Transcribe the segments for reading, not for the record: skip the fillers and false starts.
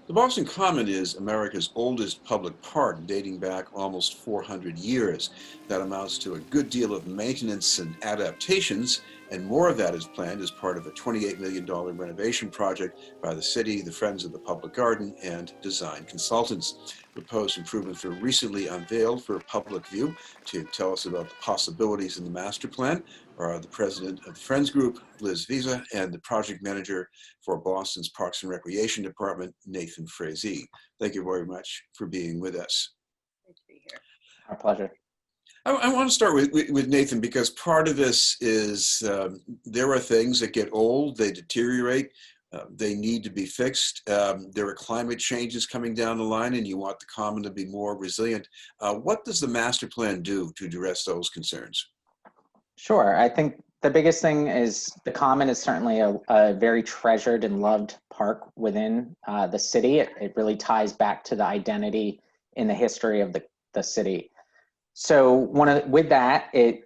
The Boston Common is America's oldest public park, dating back almost 400 years. That amounts to a good deal of maintenance and adaptations, and more of that is planned as part of a $28 million renovation project by the city, the Friends of the Public Garden, and design consultants. Proposed improvements were recently unveiled for public view. To tell us about the possibilities in the master plan are the president of the Friends Group, Liz Vizza, and the project manager for Boston's Parks and Recreation Department, Nathan Frazee. Thank you very much for being with us. Great to be here. Our pleasure. I want to start with Nathan, because part of this is there are things that get old, they deteriorate, they need to be fixed. There are climate changes coming down the line, and you want the common to be more resilient. What does the master plan do to address those concerns? Sure. I think the biggest thing is the Common is certainly a very treasured and loved park within the city. It really ties back to the identity in the history of the city. So with that, it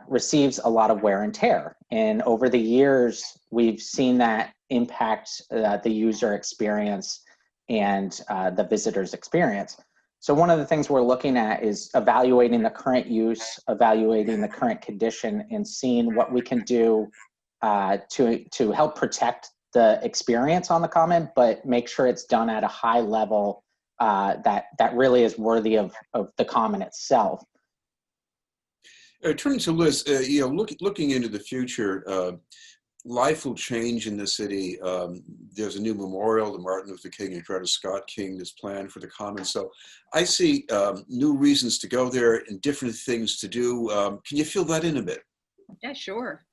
receives a lot of wear and tear. And over the years, we've seen that impact the user experience and the visitor's experience. So one of the things we're looking at is evaluating the current use, evaluating the current condition, and seeing what we can do to help protect the experience on the Common, but make sure it's done at a high level that really is worthy of the Common itself. Turning to Liz, looking into the future, life will change in the city. There's a new memorial, the Martin Luther King and Coretta Scott King, that's planned for the Common. So I see new reasons to go there and different things to do. Can you fill that in a bit? Yeah, sure.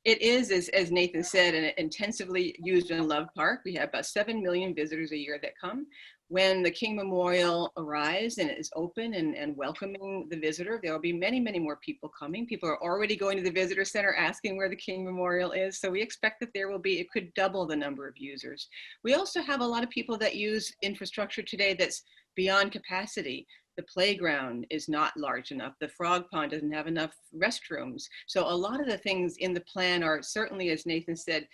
It is, as Nathan said, an intensively used and loved park. We have about 7 million visitors a year that come. When the King Memorial arrives and is open and welcoming the visitor, there will be many, many more people coming. People are already going to the visitor center asking where the King Memorial is. So we expect that there will be, it could double the number of users. We also have a lot of people that use infrastructure today that's beyond capacity. The playground is not large enough. The frog pond doesn't have enough restrooms. So a lot of the things in the plan are certainly, as Nathan said,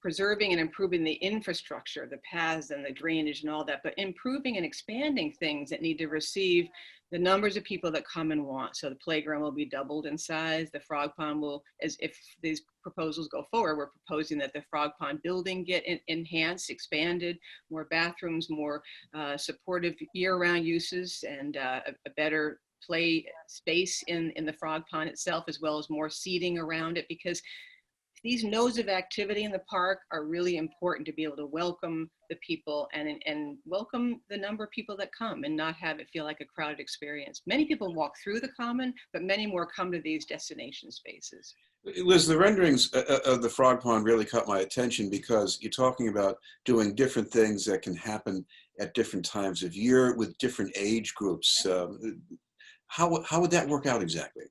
preserving and improving the infrastructure, the paths and the drainage and all that, but improving and expanding things that need to receive the numbers of people that come and want. So the playground will be doubled in size. The frog pond will, as if these proposals go forward, we're proposing that the frog pond building get enhanced, expanded, more bathrooms, more supportive year-round uses, and a better play space in the frog pond itself, as well as more seating around it, because these nodes of activity in the park are really important to be able to welcome the people and welcome the number of people that come and not have it feel like a crowded experience. Many people walk through the Common, but many more come to these destination spaces. Liz, the renderings of the frog pond really caught my attention, because you're talking about doing different things that can happen at different times of year with different age groups. How would that work out exactly?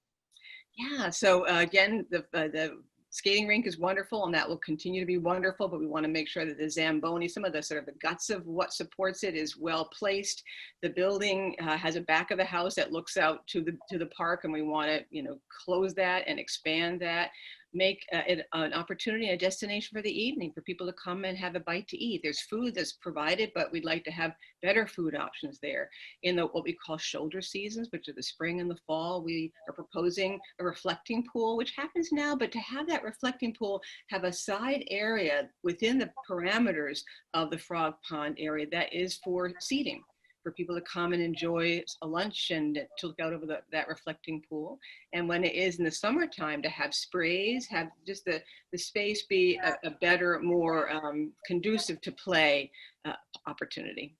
Yeah, so again, the skating rink is wonderful, and that will continue to be wonderful, but we want to make sure that the Zamboni, some of the sort of the guts of what supports it, is well placed. The building has a back of the house that looks out to the park, and we want to, close that and expand that. Make it an opportunity, a destination for the evening for people to come and have a bite to eat. There's food that's provided, but we'd like to have better food options there. In what we call shoulder seasons, which are the spring and the fall, we are proposing a reflecting pool, which happens now, but to have that reflecting pool have a side area within the parameters of the frog pond area that is for seating, for people to come and enjoy a lunch and to look out over that reflecting pool. And when it is in the summertime, to have sprays, have just the space be a better, more conducive to play opportunity.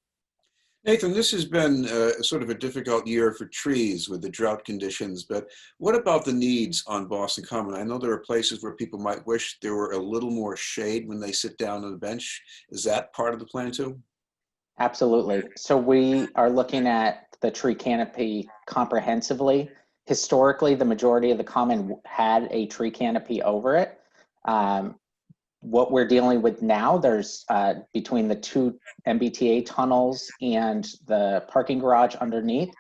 Nathan, this has been sort of a difficult year for trees with the drought conditions, but what about the needs on Boston Common? I know there are places where people might wish there were a little more shade when they sit down on the bench. Is that part of the plan too? Absolutely. So we are looking at the tree canopy comprehensively. Historically, the majority of the Common had a tree canopy over it. What we're dealing with now, there's between the 2 MBTA tunnels and the parking garage underneath,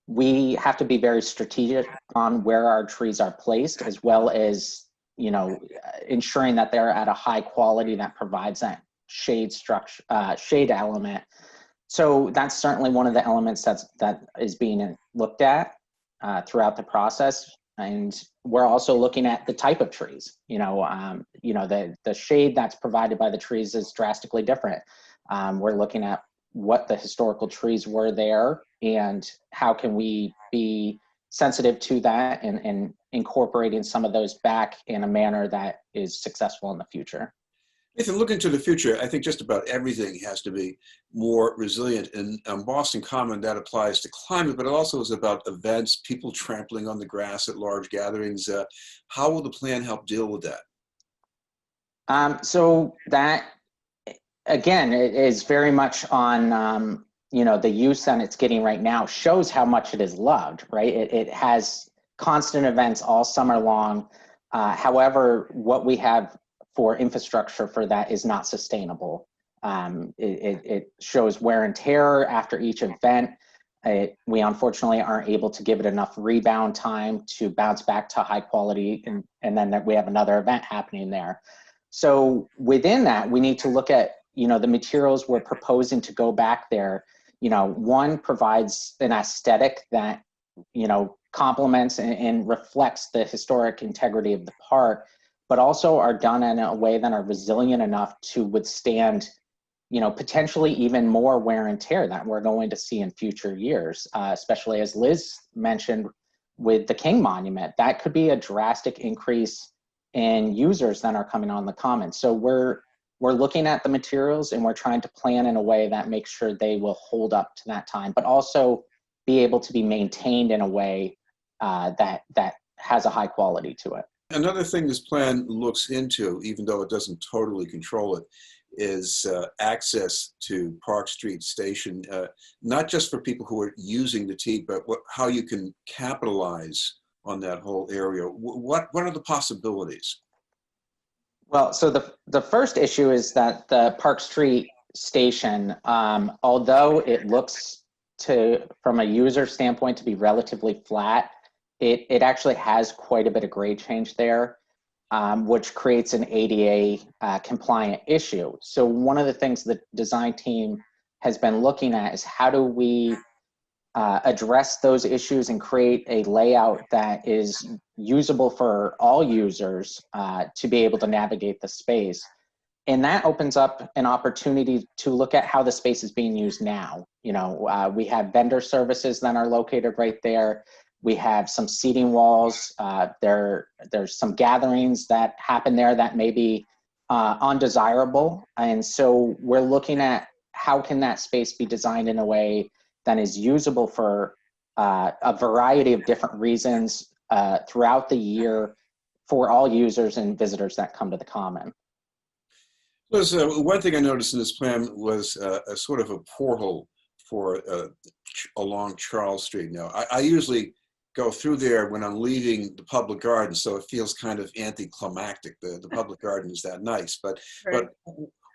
we have to be very strategic on where our trees are placed, as well as ensuring that they're at a high quality that provides that shade structure, shade element. So that's certainly one of the elements that is being looked at throughout the process. And we're also looking at the type of trees. The shade that's provided by the trees is drastically different. We're looking at what the historical trees were there and how can we be sensitive to that and incorporating some of those back in a manner that is successful in the future. Nathan, looking to the future, I think just about everything has to be more resilient. And Boston Common, that applies to climate, but it also is about events, people trampling on the grass at large gatherings. How will the plan help deal with that? So that, again, it is very much on, the use that it's getting right now shows how much it is loved, right? It has constant events all summer long. However, what we have for infrastructure for that is not sustainable. It shows wear and tear after each event. We unfortunately aren't able to give it enough rebound time to bounce back to high quality, and then we have another event happening there. So within that, we need to look at, the materials we're proposing to go back there. One provides an aesthetic that, complements and reflects the historic integrity of the park, but also are done in a way that are resilient enough to withstand, potentially even more wear and tear that we're going to see in future years, especially as Liz mentioned with the King Monument. That could be a drastic increase in users that are coming on the Common. So we're looking at the materials and we're trying to plan in a way that makes sure they will hold up to that time, but also be able to be maintained in a way that has a high quality to it. Another thing this plan looks into, even though it doesn't totally control it, is access to Park Street Station, not just for people who are using the T, but how you can capitalize on that whole area. What are the possibilities? Well, so the first issue is that the Park Street Station, although it looks from a user standpoint to be relatively flat, it actually has quite a bit of grade change there, which creates an ADA compliant issue. So one of the things the design team has been looking at is how do we address those issues and create a layout that is usable for all users to be able to navigate the space. And that opens up an opportunity to look at how the space is being used now. We have vendor services that are located right there. We have some seating walls. There's some gatherings that happen there that may be undesirable. And so we're looking at how can that space be designed in a way that is usable for a variety of different reasons throughout the year for all users and visitors that come to the Common. Liz, one thing I noticed in this plan was a sort of a portal for along Charles Street. Now, I usually go through there when I'm leaving the public garden, so it feels kind of anticlimactic. The public garden is that nice, but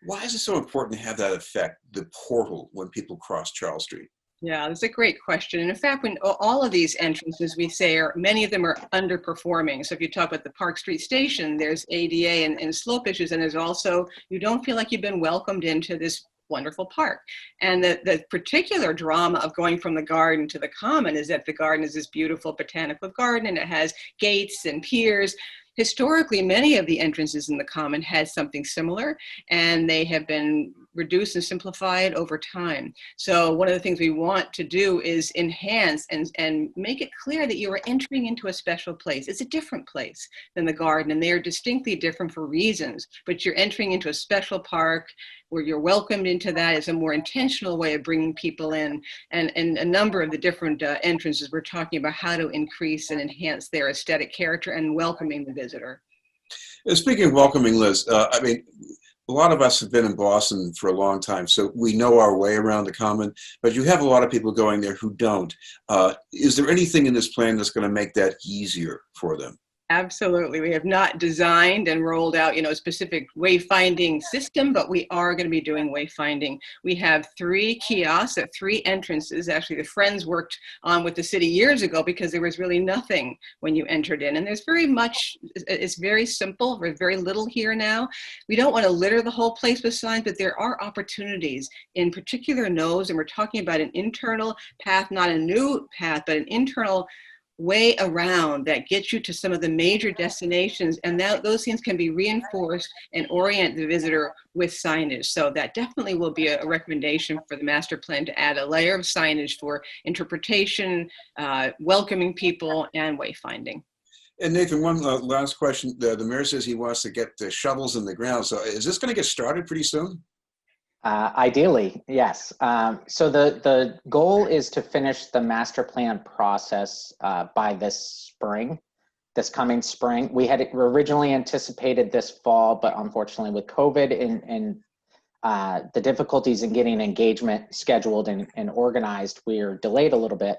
why is it so important to have that effect, the portal, when people cross Charles Street? Yeah, that's a great question. And in fact, when all of these entrances we say many of them are underperforming. So if you talk about the Park Street Station, there's ADA and slope issues, and there's also, you don't feel like you've been welcomed into this wonderful park. And the particular drama of going from the garden to the Common is that the garden is this beautiful botanical garden and it has gates and piers. Historically, many of the entrances in the Common had something similar, and they have been reduced and simplified over time. So one of the things we want to do is enhance and make it clear that you are entering into a special place. It's a different place than the garden, and they are distinctly different for reasons, but you're entering into a special park where you're welcomed into that. Is a more intentional way of bringing people in. And a number of the different entrances, we're talking about how to increase and enhance their aesthetic character and welcoming the visitor. Speaking of welcoming, Liz, I mean, a lot of us have been in Boston for a long time, so we know our way around the Common, but you have a lot of people going there who don't. Is there anything in this plan that's going to make that easier for them? Absolutely. We have not designed and rolled out, a specific wayfinding system, but we are going to be doing wayfinding. We have 3 kiosks at 3 entrances. Actually, the Friends worked on with the city years ago because there was really nothing when you entered in. And there's it's very simple. There's very little here now. We don't want to litter the whole place with signs, but there are opportunities in particular nodes. And we're talking about an internal path, not a new path, but an internal way around that gets you to some of the major destinations, and those things can be reinforced and orient the visitor with signage. So that definitely will be a recommendation for the master plan, to add a layer of signage for interpretation, welcoming people, and wayfinding. And Nathan, one last question. The mayor says he wants to get the shovels in the ground. So is this going to get started pretty soon? Ideally, yes. So the goal is to finish the master plan process by this coming spring. We had originally anticipated this fall, but unfortunately with COVID and the difficulties in getting engagement scheduled and organized, we are delayed a little bit.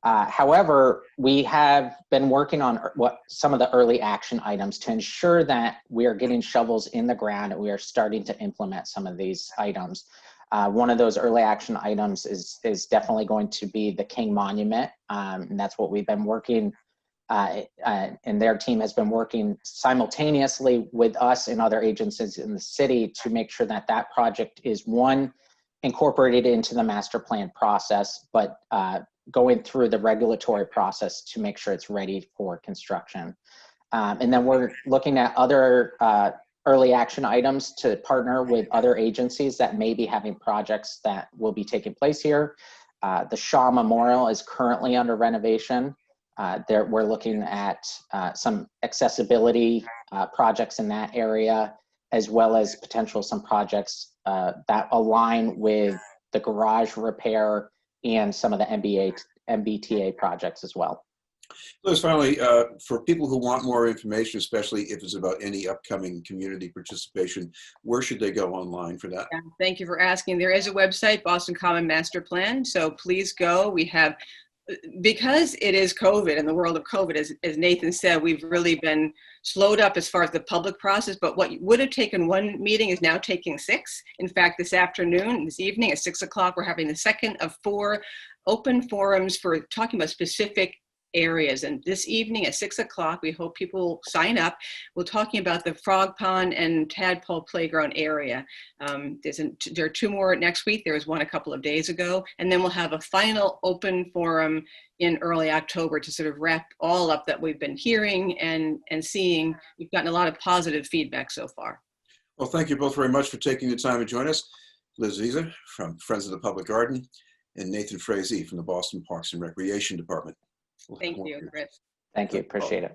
However, we have been working on some of the early action items to ensure that we are getting shovels in the ground and we are starting to implement some of these items. One of those early action items is definitely going to be the King Monument, and that's what we've been working, and their team has been working simultaneously with us and other agencies in the city to make sure that that project is, one, incorporated into the master plan process, but going through the regulatory process to make sure it's ready for construction. And then we're looking at other early action items to partner with other agencies that may be having projects that will be taking place here. The Shaw Memorial is currently under renovation. We're looking at some accessibility projects in that area, as well as some projects that align with the garage repair and some of the MBTA projects as well. Liz, finally, for people who want more information, especially if it's about any upcoming community participation, where should they go online for that? Yeah, thank you for asking. There is a website, Boston Common Master Plan, so please go. We have, because it is COVID, in the world of COVID, as Nathan said, we've really been slowed up as far as the public process, but what would have taken 1 meeting is now taking 6. In fact, this evening at 6 o'clock, we're having the second of 4 open forums for talking about specific areas. And this evening at 6 o'clock, we hope people sign up. We're talking about the Frog Pond and Tadpole Playground area. There are 2 more next week. There was one a couple of days ago. And then we'll have a final open forum in early October to sort of wrap all up that we've been hearing and seeing. We've gotten a lot of positive feedback so far. Well, thank you both very much for taking the time to join us. Liz Vizza from Friends of the Public Garden and Nathan Frazee from the Boston Parks and Recreation Department. Thank you, Chris. Thank you, appreciate it.